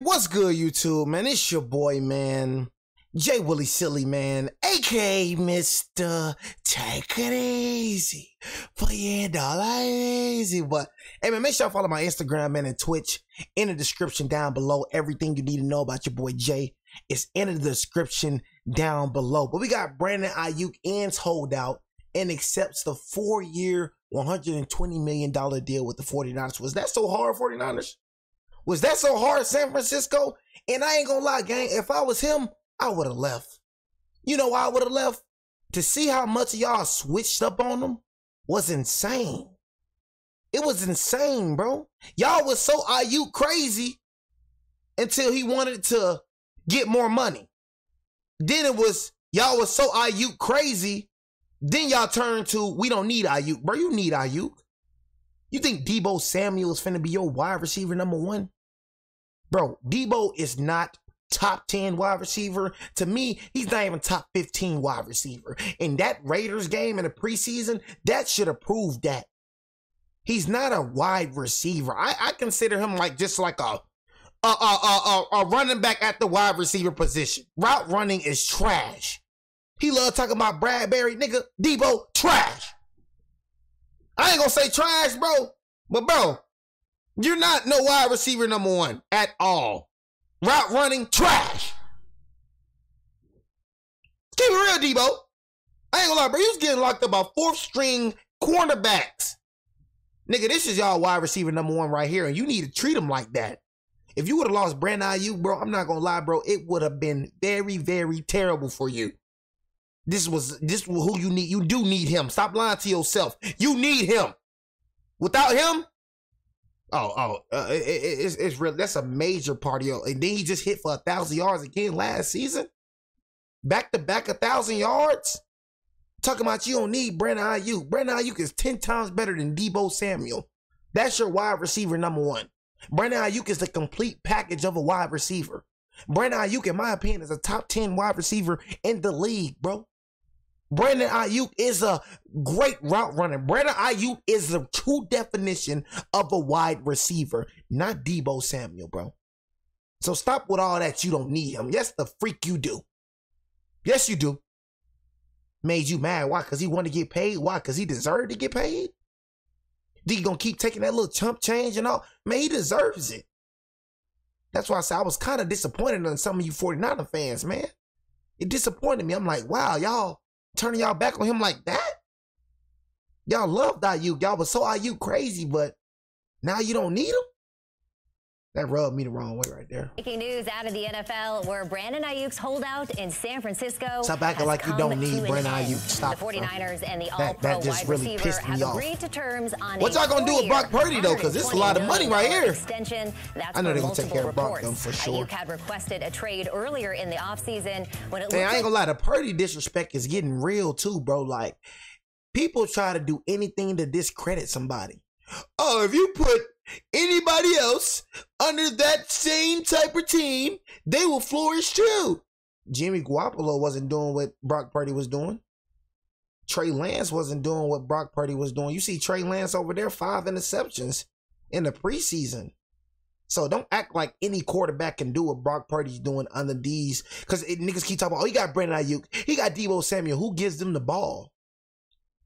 What's good, YouTube, man? It's your boy, man. J Willie Silly, man, aka Mr. Take It Easy. For your dollar easy. But hey, man, make sure you follow my Instagram, man, and Twitch in the description down below. Everything you need to know about your boy Jay is in the description down below. But we got Brandon Aiyuk ends holdout and accepts the 4-year, $120 million deal with the 49ers. Was that so hard, 49ers? Was that so hard, San Francisco? And I ain't gonna lie, gang, if I was him, I would have left. You know why I would have left? To see how much of y'all switched up on them was insane. It was insane, bro. Y'all was so Aiyuk crazy until he wanted to get more money. Then it was, y'all was so Aiyuk crazy, then y'all turned to, we don't need Aiyuk. Bro, you need Aiyuk. You think Deebo Samuel is finna be your wide receiver #1? Bro, Deebo is not top 10 wide receiver. To me, he's not even top 15 wide receiver. In that Raiders game in the preseason, that should have proved that. He's not a wide receiver. I consider him like just like a running back at the wide receiver position. Route running is trash. He love talking about Bradbury. Nigga, Deebo, trash. I ain't gonna say trash, bro. But, bro, you're not no wide receiver #1 at all. Route running, trash. Keep it real, Deebo. I ain't gonna lie, bro. You was getting locked up by 4th string cornerbacks. Nigga, this is y'all wide receiver #1 right here, and you need to treat him like that. If you would have lost Brandon Aiyuk, bro, I'm not gonna lie, bro. It would have been very, very terrible for you. This was who you need. You do need him. Stop lying to yourself. You need him. Without him, it's real. That's a major part of and then he just hit for 1,000 yards again last season. Back to back 1,000 yards. Talking about you don't need Brandon Aiyuk. Brandon Aiyuk is 10 times better than Deebo Samuel. That's your wide receiver #1. Brandon Aiyuk is the complete package of a wide receiver. Brandon Aiyuk, in my opinion, is a top 10 wide receiver in the league, bro. Brandon Aiyuk is a great route runner. Brandon Aiyuk is the true definition of a wide receiver, not Deebo Samuel, bro. So stop with all that you don't need him. Yes, the freak you do. Yes, you do. Made you mad. Why? Because he wanted to get paid? Why? Because he deserved to get paid? Then you gonna keep taking that little chump change and all? Man, he deserves it. That's why I said I was kind of disappointed in some of you 49er fans, man. It disappointed me. I'm like, wow, y'all turning y'all back on him like that? Y'all loved Aiyuk. Y'all was so Aiyuk crazy, but now you don't need him? That rubbed me the wrong way right there. Breaking news out of the NFL, where Brandon Aiyuk's holdout in San Francisco. Stop acting like you don't need Brandon Aiyuk. Stop. The 49ers and the All-Pro wide really receiver have agreed to terms on what y'all gonna do with Brock Purdy though? Because it's a lot of money right here. Extension. That's I know they're gonna take care of Brock though for sure. Aiyuk had requested a trade earlier in the offseason when it. Man, I ain't gonna lie, the Purdy disrespect is getting real too, bro. Like, people try to do anything to discredit somebody. Oh, if you put anybody else under that same type of team, they will flourish too. Jimmy Garoppolo wasn't doing what Brock Purdy was doing. Trey Lance wasn't doing what Brock Purdy was doing. You see Trey Lance over there, 5 interceptions in the preseason. So don't act like any quarterback can do what Brock Purdy's doing under these. Because niggas keep talking about, oh, he got Brandon Aiyuk. He got Deebo Samuel. Who gives them the ball?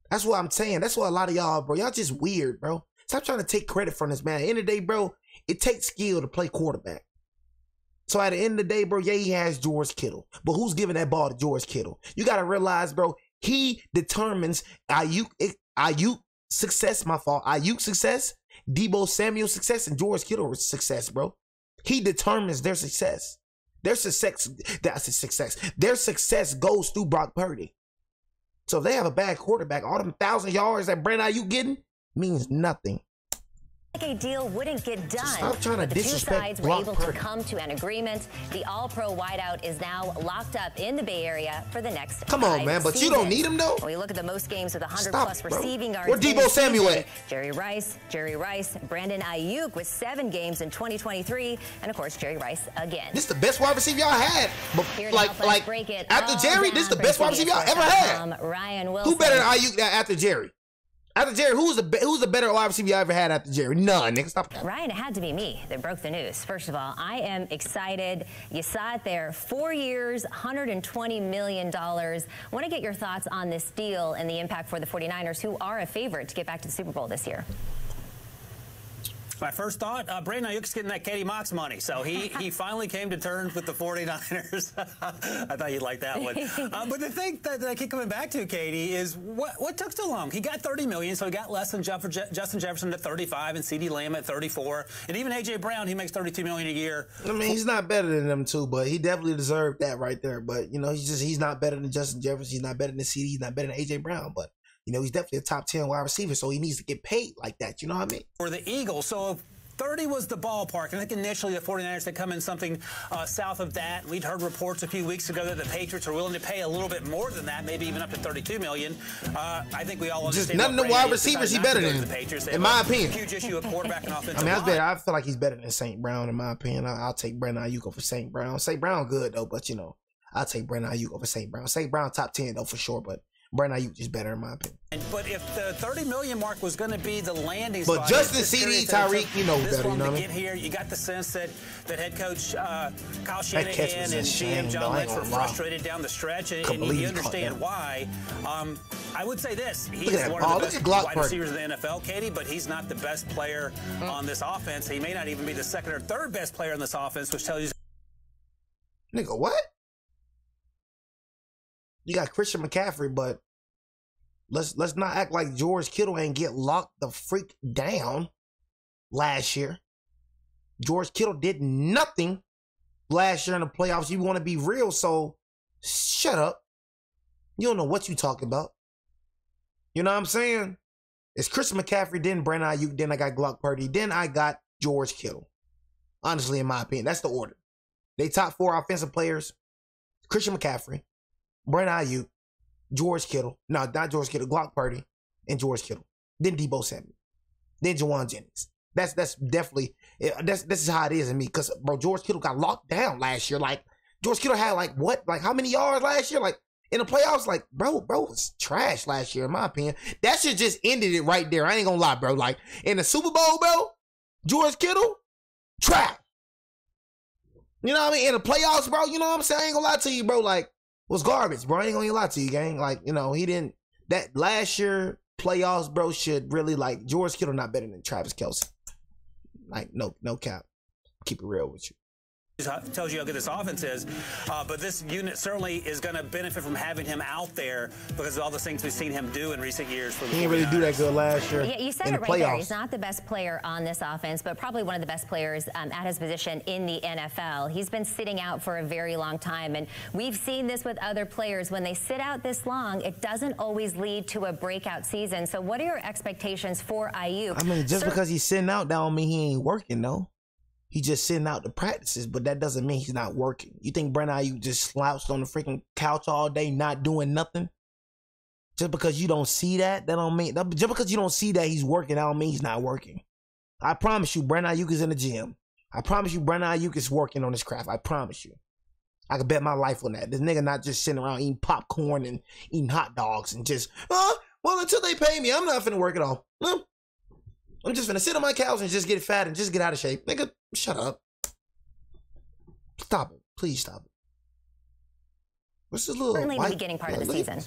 That's what I'm saying. That's what a lot of y'all, bro. Y'all just weird, bro. Stop trying to take credit from this man. At the end of the day, bro, it takes skill to play quarterback. So at the end of the day, bro, yeah, he has George Kittle. But who's giving that ball to George Kittle? You got to realize, bro, he determines Aiyuk success, Aiyuk success, Deebo Samuel success, and George Kittle success, bro. He determines their success. Their success goes through Brock Purdy. So if they have a bad quarterback, all them 1,000 yards that Brandon Aiyuk getting means nothing. A deal wouldn't get done. So stop trying to disrespect the two sides were able to come to an agreement. The All-Pro wideout is now locked up in the Bay Area for the next. Come on, man, but you don't need him though. When we look at the most games with 100+ receiving yards. Where Deebo Samuel at? Jerry Rice, Brandon Aiyuk with 7 games in 2023, and of course Jerry Rice again. This is the best wide receiver y'all had. But like after Jerry, this is the best wide receiver y'all ever had. Ryan Wilson. Who better than Aiyuk after Jerry? After Jerry, who's the better wide receiver you ever had after Jerry? None, nigga. Stop that. Ryan, it had to be me that broke the news. First of all, I am excited. You saw it there. 4 years, $120 million. Want to get your thoughts on this deal and the impact for the 49ers, who are a favorite to get back to the Super Bowl this year. My first thought, Brandon Aiyuk's getting that Katie Mox money, so he finally came to terms with the 49ers. I thought you'd like that one. But the thing that I keep coming back to, Katie, is what took so long? He got $30 million, so he got less than Justin Jefferson at 35 and CeeDee Lamb at 34. And even A.J. Brown, he makes $32 million a year. I mean, he's not better than them two, but he definitely deserved that right there. But, you know, he's not better than Justin Jefferson. He's not better than CeeDee. He's not better than A.J. Brown, but you know, he's definitely a top 10 wide receiver, so he needs to get paid like that. You know what I mean? For the Eagles, so if 30 was the ballpark, and I think initially the 49ers had come in something south of that. We'd heard reports a few weeks ago that the Patriots are willing to pay a little bit more than that, maybe even up to $32 million. I think we all understand. Just none of the wide receivers he better than, the Patriots. In my opinion. Huge issue of quarterback and offensive I mean, line. I feel like he's better than St. Brown, in my opinion. I'll take Brandon Aiyuk over St. Brown. St. Brown good, though, but, you know, I'll take Brandon Aiyuk over St. Brown. St. Brown top 10, though, for sure, but Brandon Aiyuk is better in my opinion. But if the $30 million mark was going to be the landing spot, but Justin, CeeDee, Tyreek, you know better. You know what I mean? Get here, you got the sense that head coach Kyle Shanahan and GM John Lynch were frustrated down the stretch, and you understand why. I would say this: he's one of the best wide receivers in the NFL, Katie, but he's not the best player on this offense. He may not even be the second or third best player on this offense, which tells you. Nigga, what? You got Christian McCaffrey, but let's not act like George Kittle ain't get locked the freak down last year. George Kittle did nothing last year in the playoffs. You want to be real, so shut up. You don't know what you talking about. You know what I'm saying? It's Christian McCaffrey, then Brandon Aiyuk, then I got Glock Purdy, then I got George Kittle. Honestly, in my opinion, that's the order. They top 4 offensive players: Christian McCaffrey, Brandon Aiyuk, George Kittle. No, not George Kittle. Glock Purdy and George Kittle. Then Deebo Samuel. Then Jawan Jennings. That's definitely, this is how it is in me. Because, bro, George Kittle got locked down last year. Like, George Kittle had, like, what? Like, how many yards last year? Like, in the playoffs? Like, bro was trash last year, in my opinion. That shit just ended it right there. I ain't gonna lie, bro. Like, in the Super Bowl, bro, George Kittle, trash. You know what I mean? In the playoffs, bro, you know what I'm saying? I ain't gonna lie to you, bro. Like, was garbage, bro. I ain't gonna lie to you, gang. Like, you know, he didn't, that last year playoffs, bro, should really, like, George Kittle not better than Travis Kelce. Like, no cap. Keep it real with you. Tells you how good this offense is, but this unit certainly is going to benefit from having him out there because of all the things we've seen him do in recent years. For the he didn't really do that good last year. Yeah, you said it right there. He's not the best player on this offense, but probably one of the best players at his position in the NFL. He's been sitting out for a very long time, and we've seen this with other players. When they sit out this long, it doesn't always lead to a breakout season. So what are your expectations for Aiyuk? I mean, just because he's sitting out, that don't mean he ain't working, though. He's just sitting out the practices, but that doesn't mean he's not working. You think Brandon Aiyuk just slouched on the freaking couch all day, not doing nothing? Just because you don't see that, don't mean, just because you don't see that he's working, that don't mean he's not working. I promise you, Brandon Aiyuk is in the gym. I promise you, Brandon Aiyuk is working on his craft. I promise you. I could bet my life on that. This nigga not just sitting around eating popcorn and eating hot dogs and just, well, until they pay me, I'm not finna work at all. I'm just finna sit on my couch and just get fat and just get out of shape. Nigga, shut up. Stop it. Please stop it. What's this little certainly the beginning part of the season.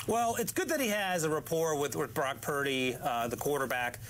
Well, it's good that he has a rapport with Brock Purdy, the quarterback,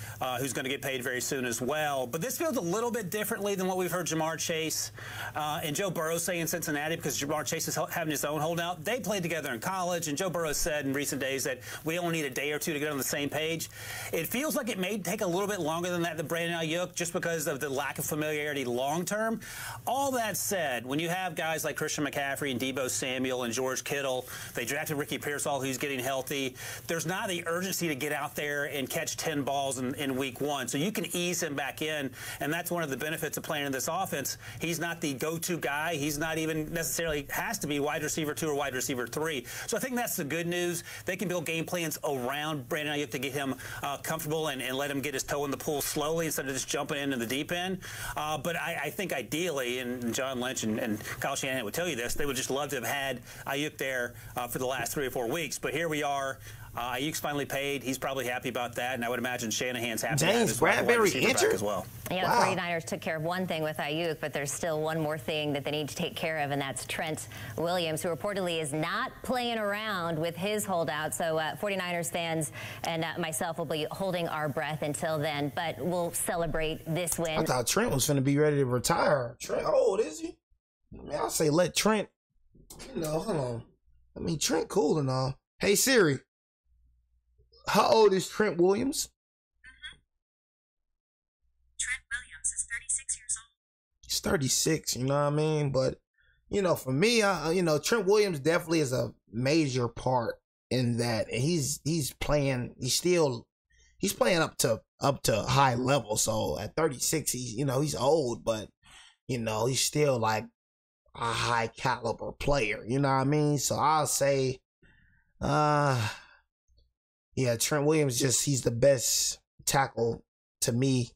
who's going to get paid very soon as well. But this feels a little bit differently than what we've heard Jamar Chase and Joe Burrow say in Cincinnati, because Jamar Chase is having his own holdout. They played together in college, and Joe Burrow said in recent days that we only need a day or two to get on the same page. It feels like it may take a little bit longer than that, the Brandon Aiyuk, just because of the lack of familiarity long term. All that said, when you have guys like Christian McCaffrey and Deebo Samuel and George Kittle, they drafted Ricky Pearsall, who's getting healthy. There's not the urgency to get out there and catch 10 balls in week 1. So you can ease him back in, and that's one of the benefits of playing in this offense. He's not the go-to guy. He's not even necessarily has to be wide receiver 2 or wide receiver 3. So I think that's the good news. They can build game plans around Brandon Aiyuk to get him comfortable and let him get his toe in the pool slowly instead of just jumping into the deep end. But I think ideally, and John Lynch and Kyle Shanahan would tell you this, they would just love to have had Aiyuk there for the last 3 or 4 weeks. But here we are. Aiyuk's finally paid. He's probably happy about that, and I would imagine Shanahan's happy. James Bradbury injured as well. Yeah, wow. The 49ers took care of one thing with Aiyuk, but there's still one more thing that they need to take care of, and that's Trent Williams, who reportedly is not playing around with his holdout. So 49ers fans and myself will be holding our breath until then, but we'll celebrate this win. I thought Trent was going to be ready to retire. Trent, how old is he? I mean, I'll say let Trent, hold on. I mean, Trent cool and all. Hey, Siri, how old is Trent Williams? Trent Williams is 36 years old. He's 36, you know what I mean? But, for me, Trent Williams definitely is a major part in that. And he's playing up to high level. So at 36, he's old, but, he's still like a high caliber player, you know what I mean? So I'll say, Trent Williams he's the best tackle to me,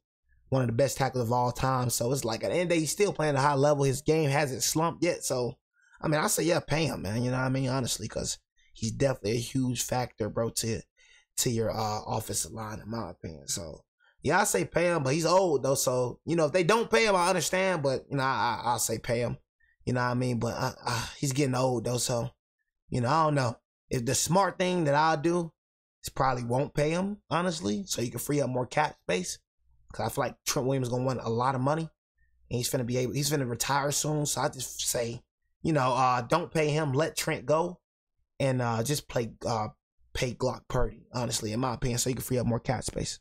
one of the best tackles of all time. So it's like at the end of the day, he's still playing at a high level. His game hasn't slumped yet. So, I mean, I say, pay him, man, you know what I mean? Honestly, because he's definitely a huge factor, bro, to your offensive line, in my opinion. So, I say pay him, but he's old, though. So, if they don't pay him, I understand. But, I'll say pay him. You know what I mean? But he's getting old, though. So, I don't know. If the smart thing that I'll do is probably won't pay him, honestly, so you can free up more cap space. Because I feel like Trent Williams is going to want a lot of money. And he's going to retire soon. So I just say, don't pay him. Let Trent go. And just pay Glock Purdy, honestly, in my opinion, so you can free up more cap space.